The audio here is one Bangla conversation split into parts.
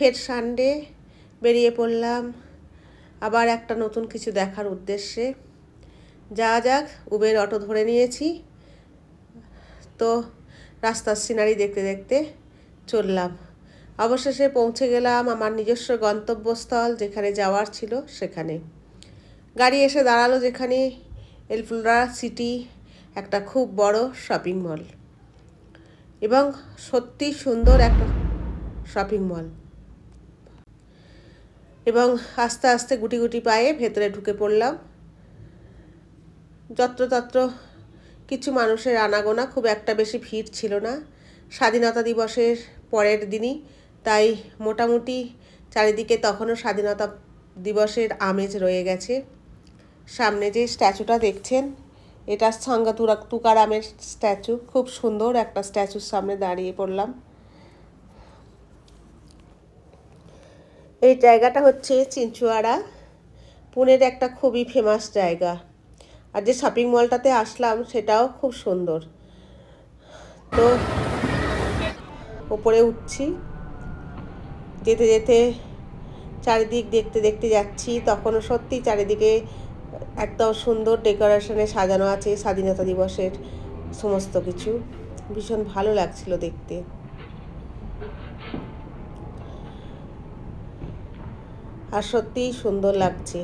ফের সানডে বেরিয়ে পড়লাম আবার একটা নতুন কিছু দেখার উদ্দেশ্যে। যাক উবের অটো ধরে নিয়েছি, তো রাস্তার সিনারি দেখতে দেখতে চললাম। অবশেষে পৌঁছে গেলাম আমার নিজস্ব গন্তব্যস্থল, যেখানে যাওয়ার ছিল সেখানে। গাড়ি এসে দাঁড়ালো যেখানে, এলফুলরা সিটি, একটা খুব বড় শপিং মল, এবং সত্যি সুন্দর একটা শপিং মল। এবং আস্তে আস্তে গুটি গুটি পায়ে ভেতরে ঢুকে পড়লাম। যত্রতত্র কিছু মানুষের আনাগোনা, খুব একটা বেশি ভিড় ছিল না। স্বাধীনতা দিবসের পরের দিনই, তাই মোটামুটি চারিদিকে তখনও স্বাধীনতা দিবসের আমেজ রয়ে গেছে। সামনে যে স্ট্যাচুটা দেখছেন, এটা সাঙ্গা তুকারামের স্ট্যাচু। খুব সুন্দর একটা স্ট্যাচুর সামনে দাঁড়িয়ে পড়লাম। এই জায়গাটা হচ্ছে চিনচুয়াড়া, পুনের একটা খুবই ফেমাস জায়গা। আর যে শপিং মলটাতে আসলাম সেটাও খুব সুন্দর। তো ওপরে উঠছি, যেতে যেতে চারিদিক দেখতে দেখতে যাচ্ছি। তখনও সত্যি চারিদিকে একদম সুন্দর ডেকোরেশনে সাজানো আছে স্বাধীনতা দিবসের সমস্ত কিছু। ভীষণ ভালো লাগছিল দেখতে। আর সত্যিই সুন্দর লাগছে।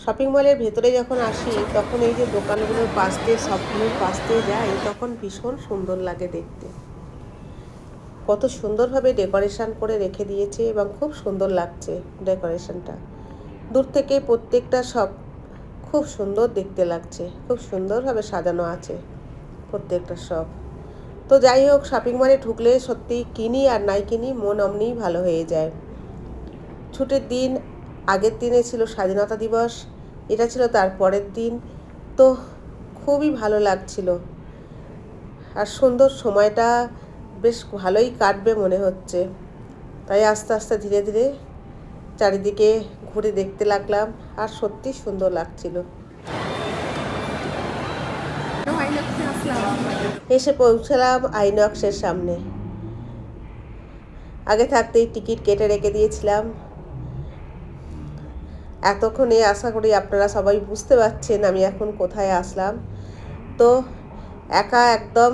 শপিং মলের ভেতরে যখন আসি, তখন এই যে দোকানগুলোর পাশ দিয়ে, সবগুলোর পাশ দিয়ে যাই, তখন ভীষণ সুন্দর লাগে দেখতে। কত সুন্দরভাবে ডেকোরেশন করে রেখে দিয়েছে এবং খুব সুন্দর লাগছে ডেকোরেশনটা। দূর থেকে প্রত্যেকটা সব খুব সুন্দর দেখতে লাগছে, খুব সুন্দরভাবে সাজানো আছে প্রত্যেকটা সব। তো যাই হোক, শপিং মলে ঢুকলে সত্যি কিনি আর নাই কিনি, মন অমনিই ভালো হয়ে যায়। ছুটির দিন, আগের দিনে ছিল স্বাধীনতা দিবস, এটা ছিল তার পরের দিন। তো খুবই ভালো লাগছিল, আর সুন্দর সময়টা বেশ ভালোই কাটবে মনে হচ্ছে। তাই আস্তে আস্তে ধীরে ধীরে চারিদিকে ঘুরে দেখতে লাগলাম, আর সত্যি সুন্দর লাগছিল। এসে পৌঁছলাম আইনক্সের সামনে। আগে থাকতেই টিকিট কেটে রেখে দিয়েছিলাম। এতক্ষণে আশা করি আপনারা সবাই বুঝতে পারছেন আমি এখন কোথায় আসলাম। তো একা একদম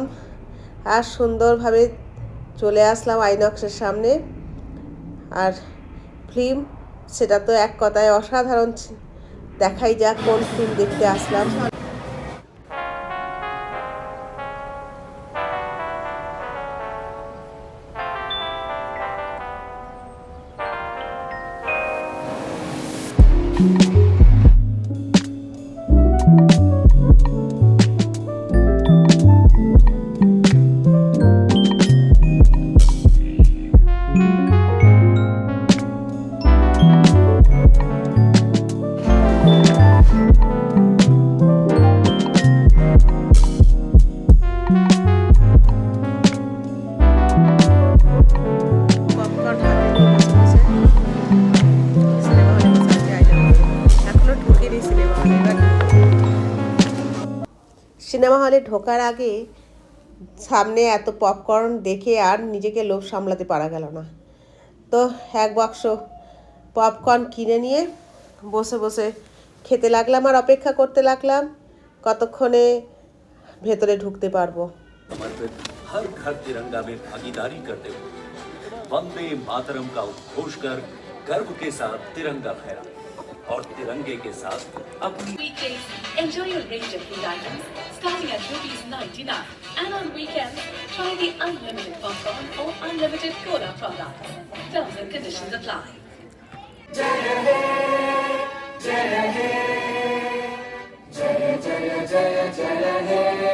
আর সুন্দরভাবে চলে আসলাম আইনক্সের সামনে। আর ফিল্ম, সেটা তো এক কথায় অসাধারণ। দেখাই যাক কোন ফিল্ম দেখতে আসলাম। সিনেমা হলে ঢোকার আগে সামনে এত পপকর্ন দেখে আর নিজেকে লোভ সামলাতে পারা গেল না। তো এক বাক্স পপকর্ন কিনে নিয়ে বসে বসে খেতে লাগলাম আর অপেক্ষা করতে লাগলাম কতক্ষণে ভেতরে ঢুকতে পারবো। हर घर तिरंगा में भागीदारी करते हुए वंदे मातरम का उद्घोष कर गर्व के साथ तिरंगा फहरा और तिरंगे के साथ अपनी enjoy a range of food items starting at ₹99, and on weekends try the unlimited popcorn or unlimited cola products. Terms and conditions apply. जय हे जय हे जय जय जय जय हे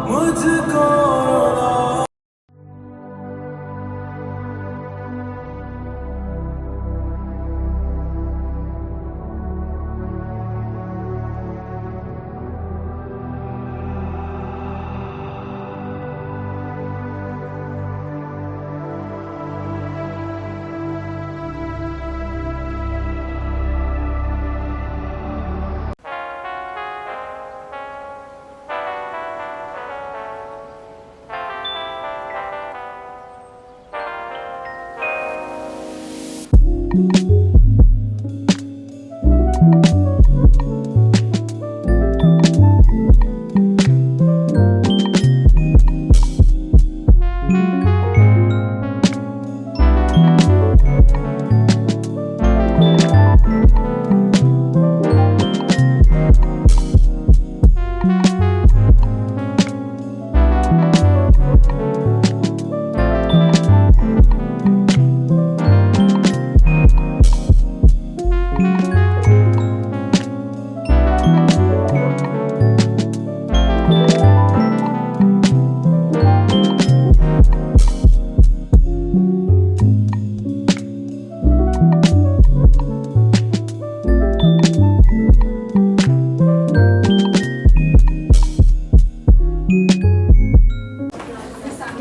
मुझको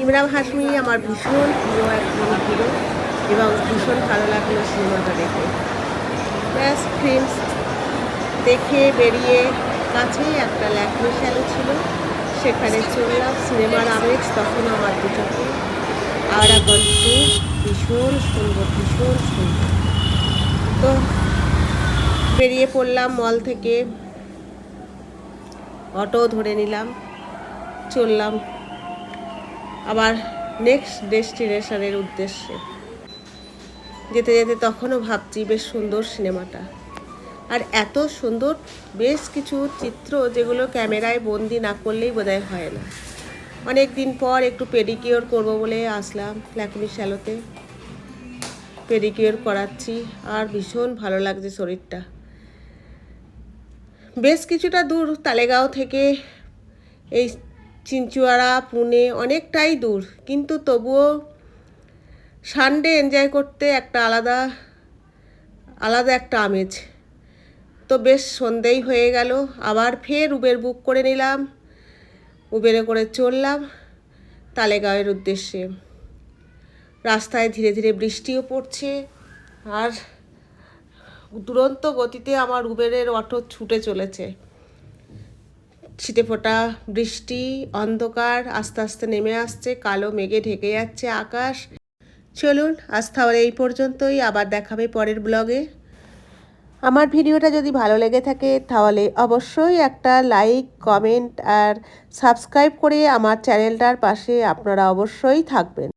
ইমরান হাশমি আমার ভীষণ প্রিয় একজন হিরো এবং ভীষণ ভালো লাগলো সিনেমাটা দেখে। ব্যাস ফিল্মস দেখে বেরিয়ে কাছেই একটা ল্যাকমে শ্যালো ছিল, সেখানে চললাম। সিনেমার আমেজ তখন আমার দু চোখে। আর এখন ভীষণ সুন্দর, ভীষণ সুন্দর। তো বেরিয়ে পড়লাম মল থেকে, অটো ধরে নিলাম, চললাম আবার নেক্সট ডেস্টিনেশনের উদ্দেশ্যে। যেতে যেতে তখনও ভাবছি বেশ সুন্দর সিনেমাটা, আর এত সুন্দর বেশ কিছু চিত্র যেগুলো ক্যামেরায় বন্দি না করলেই বোধহয় হয় না। অনেক দিন পর একটু পেডিকিওর করব বলে আসলাম ল্যাকমি শ্যালোতে। পেডিকিওর করাচ্ছি আর ভীষণ ভালো লাগছে শরীরটা। বেশ কিছুটা দূর তালেগাঁও থেকে এই চিনচুয়াড়া, পুনে অনেকটাই দূর, কিন্তু তবুও সানডে এনজয় করতে একটা আলাদা একটা আমেজ। তো বেশ সন্ধেই হয়ে গেল, আবার ফের উবের বুক করে নিলাম, উবেরে করে চললাম তালেগাঁওয়ের উদ্দেশ্যে। রাস্তায় ধীরে ধীরে বৃষ্টিও পড়ছে, আর দুরন্ত গতিতে আমার উবেরের অটো ছুটে চলেছে। ছিটেফোঁটা বৃষ্টি, অন্ধকার আস্তে আস্তে নেমে আসছে, কালো মেঘে ঢেকে যাচ্ছে আকাশ। চলুন আজ তাহলে এই পর্যন্তই, আবার দেখাবে পরের ব্লগে। আমার ভিডিওটা যদি ভালো লেগে থাকে তাহলে অবশ্যই একটা লাইক, কমেন্ট আর সাবস্ক্রাইব করে আমার চ্যানেলটার পাশে আপনারা অবশ্যই থাকবেন।